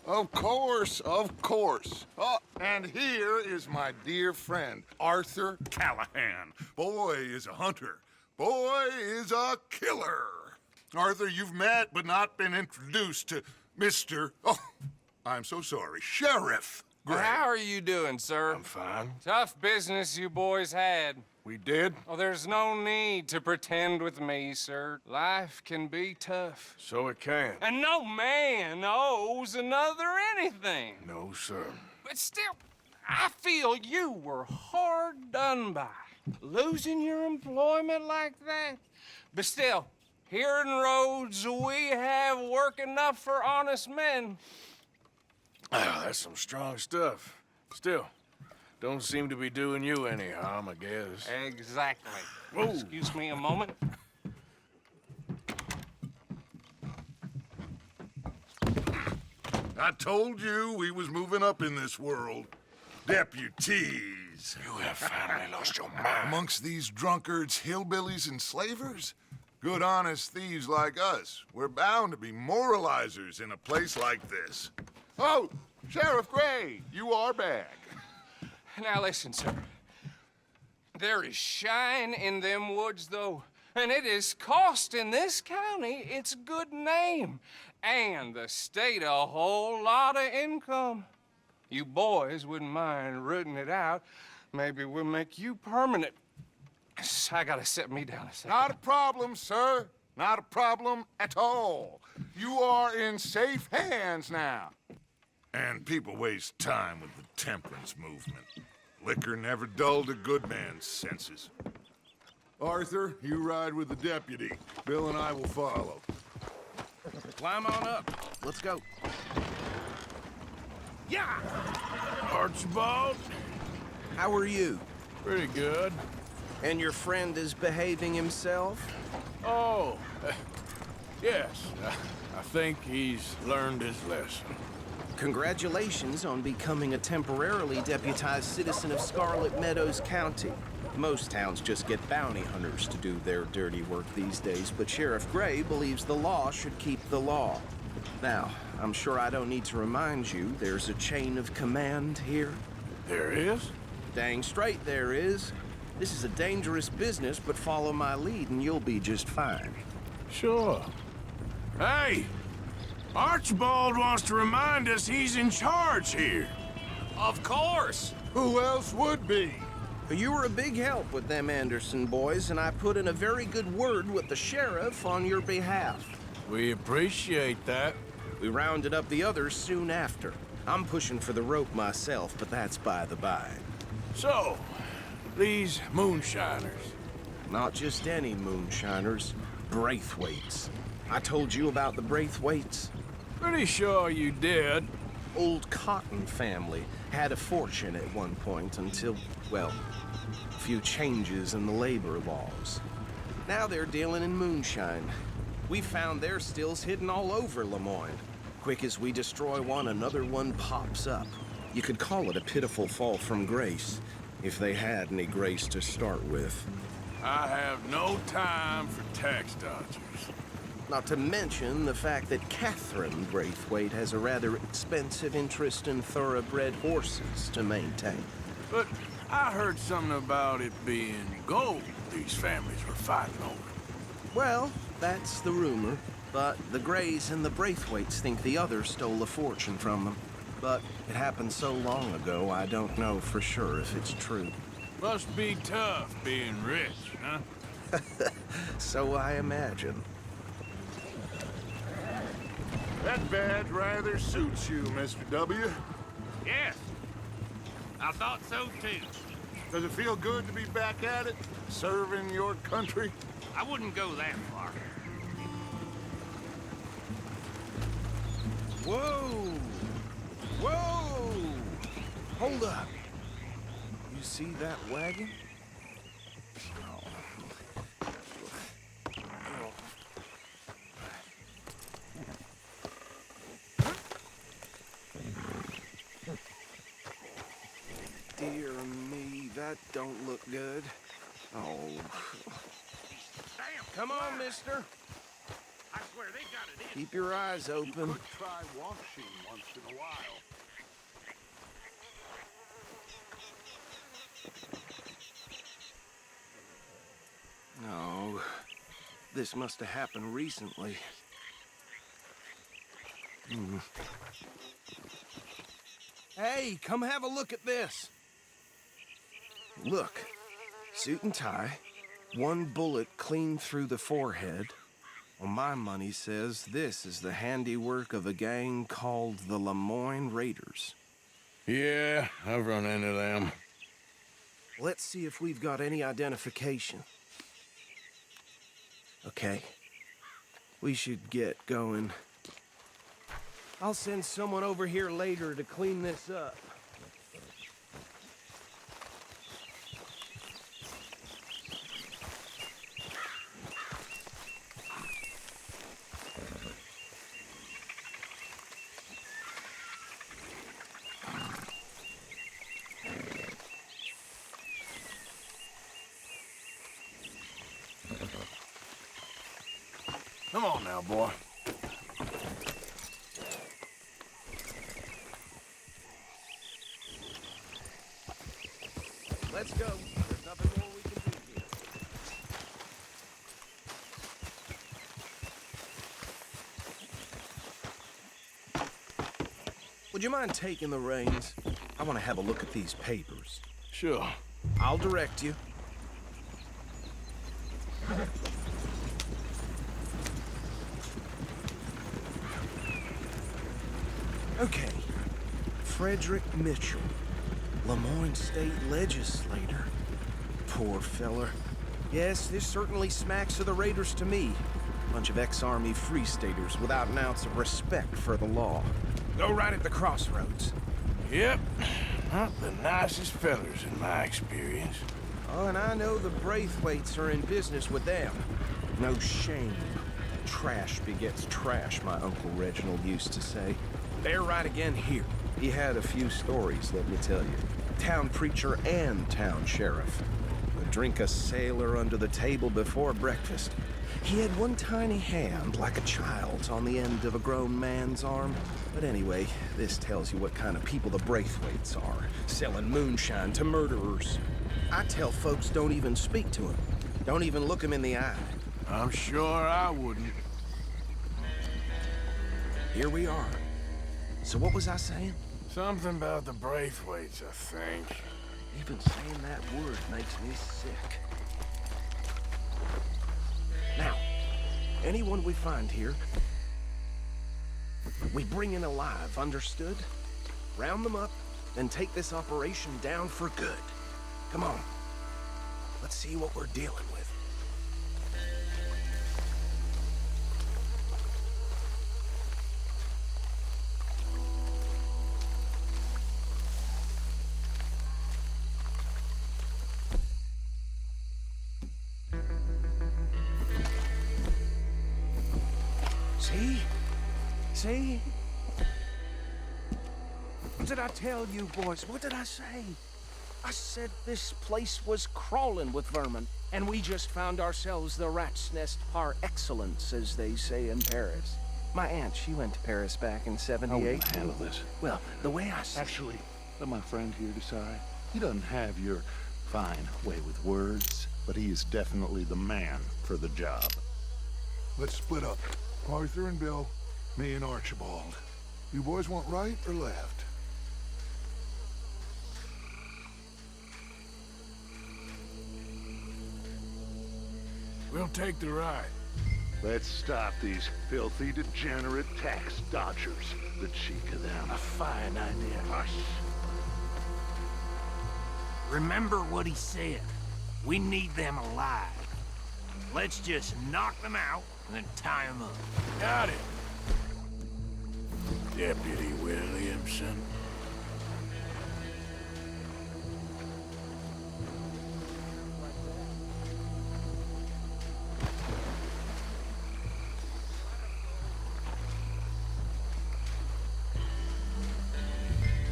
Of course, of course. Oh, and here is my dear friend, Arthur Callahan. Boy is a hunter. Boy is a killer. Arthur, you've met but not been introduced to Mr. Oh, I'm so sorry, Sheriff Gray. How are you doing, sir? I'm fine. Tough business you boys had. We did? Oh, there's no need to pretend with me, sir. Life can be tough. So it can. And no man owes another anything. No, sir. But still, I feel you were hard done by. Losing your employment like that. But still, here in Rhodes, we have work enough for honest men. Oh, that's some strong stuff. Still, don't seem to be doing you any harm, I guess. Exactly. Whoa. Excuse me a moment. I told you we was moving up in this world. Deputies. You have finally lost your mind. Amongst these drunkards, hillbillies, and slavers? Good honest thieves like us. We're bound to be moralizers in a place like this. Oh, Sheriff Gray, you are back. Now listen, sir. There is shine in them woods, though. And it is costing this county its good name. And the state a whole lot of income. You boys wouldn't mind rooting it out. Maybe we'll make you permanent. I gotta set me down a second. Not a problem, sir. Not a problem at all. You are in safe hands now. And people waste time with the temperance movement. Liquor never dulled a good man's senses. Arthur, you ride with the deputy. Bill and I will follow. Climb on up. Let's go. Yeah! Archibald? How are you? Pretty good. And your friend is behaving himself? Oh, yes. I think he's learned his lesson. Congratulations on becoming a temporarily deputized citizen of Scarlet Meadows County. Most towns just get bounty hunters to do their dirty work these days, but Sheriff Gray believes the law should keep the law. Now, I'm sure I don't need to remind you there's a chain of command here. There is? Dang straight there is. This is a dangerous business, but follow my lead and you'll be just fine. Sure. Hey! Archibald wants to remind us he's in charge here. Of course! Who else would be? You were a big help with them Anderson boys, and I put in a very good word with the sheriff on your behalf. We appreciate that. We rounded up the others soon after. I'm pushing for the rope myself, but that's by the by. So, these moonshiners. Not just any moonshiners, Braithwaites. I told you about the Braithwaites? Pretty sure you did. Old Cotton family had a fortune at one point until, well, a few changes in the labor laws. Now they're dealing in moonshine. We found their stills hidden all over Lemoyne. Quick as we destroy one, another one pops up. You could call it a pitiful fall from grace, if they had any grace to start with. I have no time for tax dodgers. Not to mention the fact that Catherine Braithwaite has a rather expensive interest in thoroughbred horses to maintain. But I heard something about it being gold these families were fighting over. Well, that's the rumor. But the Grays and the Braithwaites think the others stole a fortune from them. But it happened so long ago, I don't know for sure if it's true. Must be tough being rich, huh? So I imagine. That badge rather suits you, Mr. W. Yes. I thought so, too. Does it feel good to be back at it, serving your country? I wouldn't go that far. Whoa! Whoa! Hold up. You see that wagon? Dear me, that don't look good. Oh. Damn! Come on, mister. I Keep your eyes open. Could try washing once in a while. No, this must have happened recently. Hey, come have a look at this. Look, suit and tie, one bullet clean through the forehead. Well, my money says this is the handiwork of a gang called the Lemoyne Raiders. Yeah, I've run into them. Let's see if we've got any identification. Okay. We should get going. I'll send someone over here later to clean this up. Come on now, boy. Let's go. There's nothing more we can do here. Would you mind taking the reins? I want to have a look at these papers. Sure. I'll direct you. Okay. Frederick Mitchell, Lemoyne State Legislator. Poor feller. Yes, this certainly smacks of the Raiders to me. Bunch of ex-Army Free Staters without an ounce of respect for the law. Go right at the crossroads. Yep. Not the nicest fellers in my experience. Oh, and I know the Braithwaites are in business with them. No shame. Trash begets trash, my Uncle Reginald used to say. They're right again here. He had a few stories, let me tell you. Town preacher and town sheriff. Would drink a sailor under the table before breakfast. He had one tiny hand, like a child's, on the end of a grown man's arm. But anyway, this tells you what kind of people the Braithwaites are, selling moonshine to murderers. I tell folks don't even speak to him. Don't even look him in the eye. I'm sure I wouldn't. Here we are. So what was I saying? Something about the Braithwaites, I think. Even saying that word makes me sick. Now, anyone we find here, we bring in alive, understood? Round them up, and take this operation down for good. Come on. Let's see what we're dealing with. See? What did I tell you, boys? What did I say? I said this place was crawling with vermin, and we just found ourselves the rat's nest par excellence, as they say in Paris. My aunt, she went to Paris back in '78. How will you handle this? Well, the way I see Actually, let my friend here decide. He doesn't have your fine way with words, but he is definitely the man for the job. Let's split up. Arthur and Bill, me and Archibald. You boys want right or left? We'll take the ride. Let's stop these filthy, degenerate tax dodgers. The cheek of them. A fine idea. Hush. Remember what he said. We need them alive. Let's just knock them out and then tie them up. Got it. Deputy Williamson.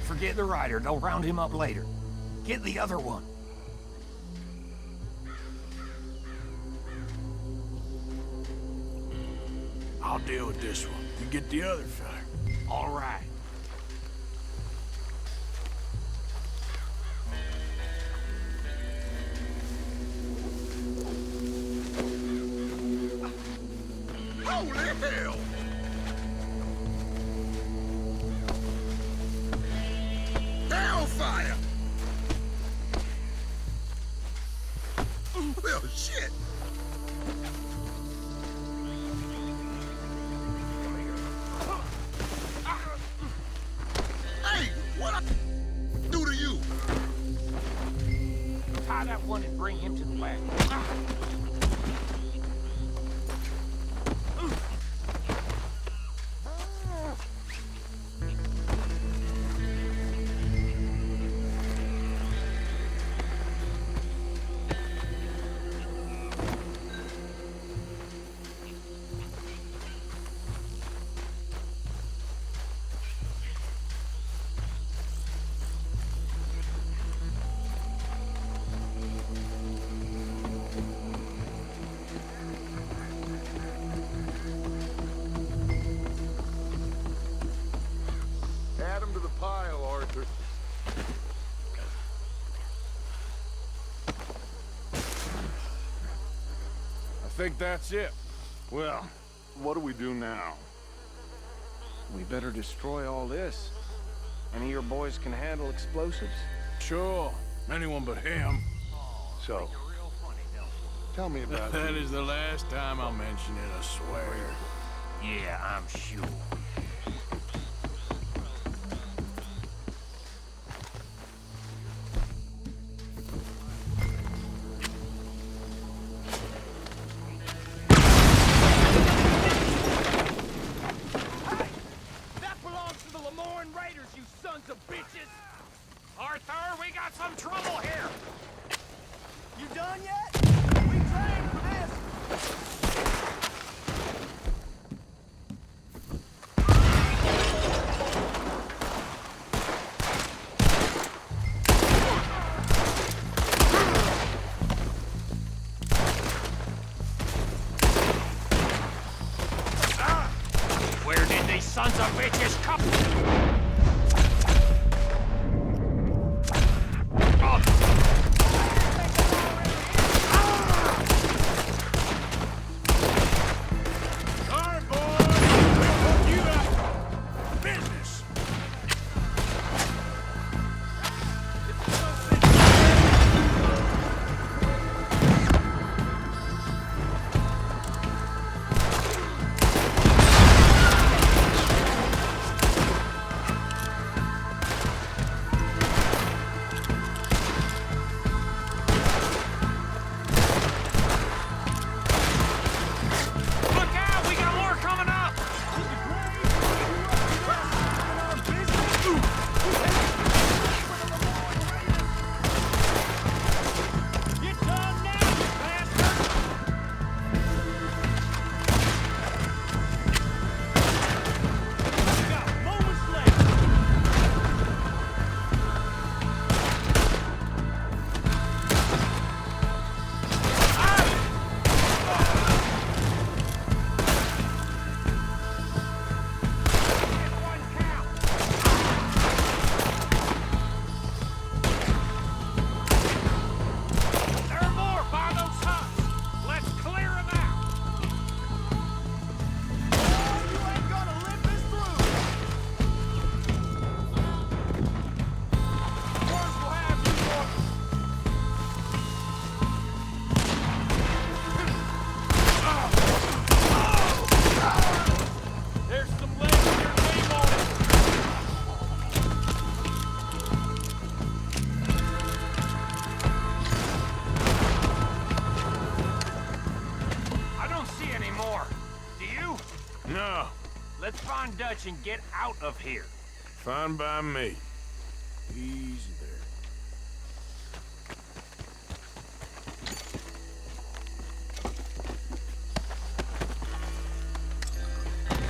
Forget the rider. They'll round him up later. Get the other one. I'll deal with this one. You get the other fella. All right. Holy hell! Hellfire! Well, shit! Hey, what I do to you? Tie that one and bring him to the wagon. Add him to the pile, Arthur. I think that's it. Well, what do we do now? We better destroy all this. Any of your boys can handle explosives? Sure. Anyone but him. So, Real funny, don't tell me about That you. is the last time I'll mention it, I swear. you? Yeah, I'm sure. That belongs to the Lemoyne Raiders, you sons of bitches! Arthur, we got some trouble here. You done yet? We trained for this! Where did these sons of bitches come? All right, boys. We'll hook you up. Business. Look out, we got more coming up. Get done now, you bastard! We got moments left! There are more by those huts. Let's clear them out. You ain't gonna live this through! First we'll have you boys. There's some lead with your name on it! I don't see any more. Do you? No. Let's find Dutch and get out of here. Fine by me. Easy there.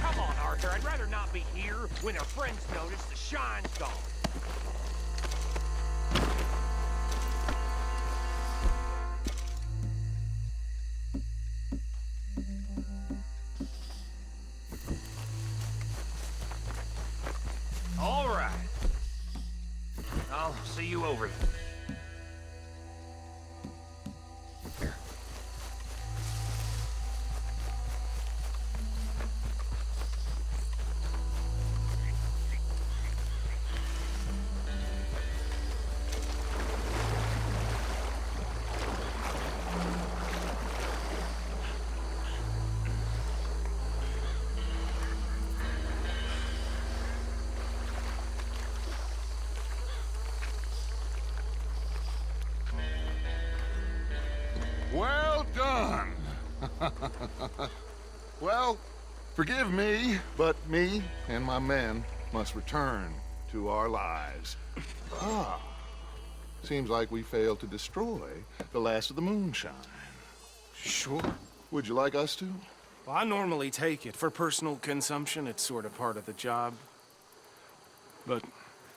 Come on, Arthur. I'd rather not be here when our friends notice the shine's gone. over. Well done. Well, forgive me, but me and my men must return to our lives. Seems like we failed to destroy the last of the moonshine. Sure. Would you like us to? Well, I normally take it. For personal consumption, it's sort of part of the job. But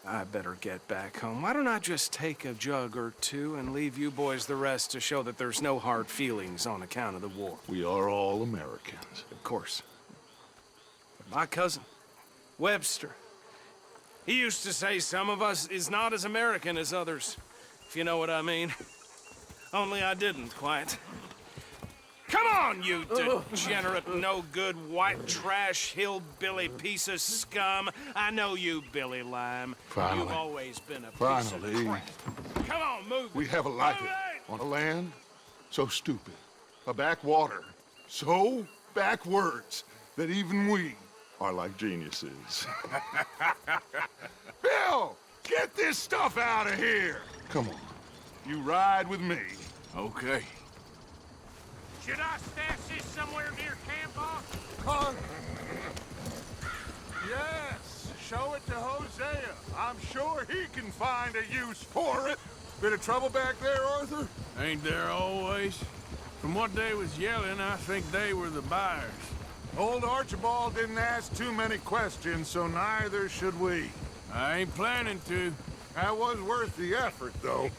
I better get back home. Why don't I just take a jug or two and leave you boys the rest to show that there's no hard feelings on account of the war? We are all Americans. Of course. But my cousin, Webster, he used to say some of us is not as American as others, if you know what I mean. Only I didn't quite. Come on, you degenerate, no-good, white trash, hillbilly piece of scum. I know you, Billy Lime. Finally. You've always been a piece Finally. of crap. Come on, move it. We have a life Move it! on a land so stupid, a backwater so backwards that even we are like geniuses. Bill, get this stuff out of here. Come on, you ride with me. Okay. Should I stash this somewhere near camp, boss? Huh? Yes, show it to Hosea. I'm sure he can find a use for it. Bit of trouble back there, Arthur? Ain't there always? From what they was yelling, I think they were the buyers. Old Archibald didn't ask too many questions, so neither should we. I ain't planning to. That was worth the effort, though.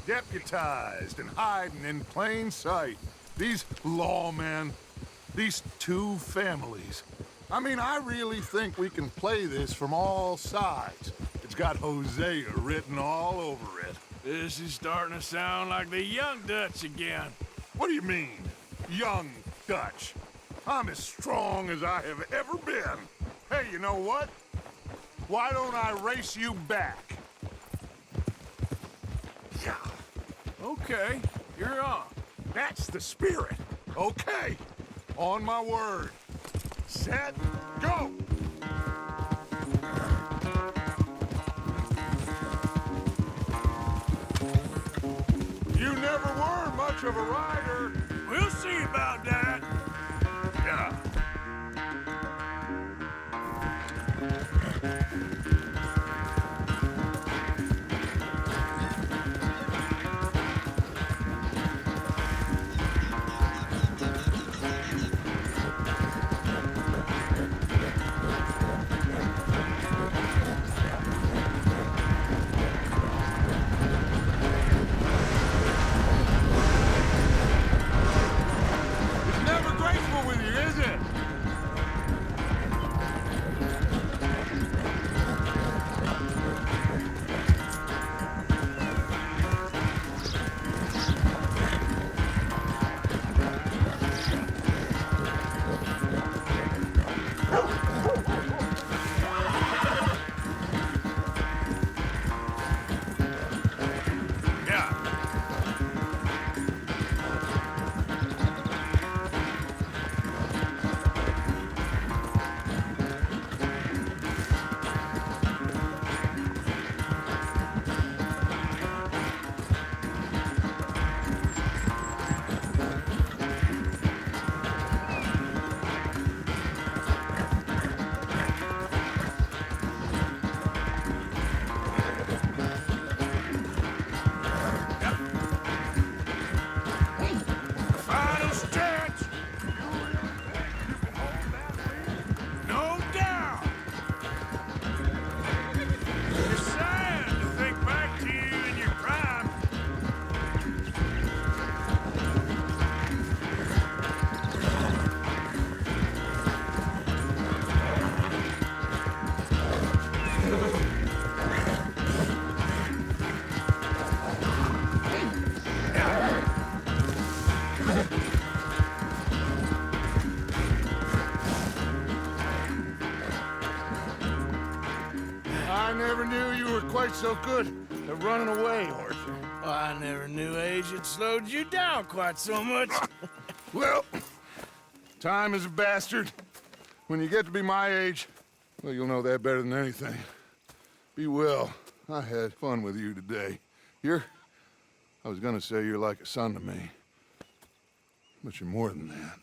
Deputized and hiding in plain sight. These lawmen, these two families. I mean, I really think we can play this from all sides. It's got Hosea written all over it. This is starting to sound like the Young Dutch again. What do you mean, young Dutch? I'm as strong as I have ever been. Hey, you know what? Why don't I race you back? Yeah. Okay, you're on. That's the spirit. Okay. On my word. Set, go! You never were much of a rider. We'll see about that. Yeah. never knew you were quite so good at running away, Arthur. Well, I never knew age had slowed you down quite so much. Well, time is a bastard. When you get to be my age, well, you'll know that better than anything. Be well. I had fun with you today. I was gonna say you're like a son to me. But you're more than that.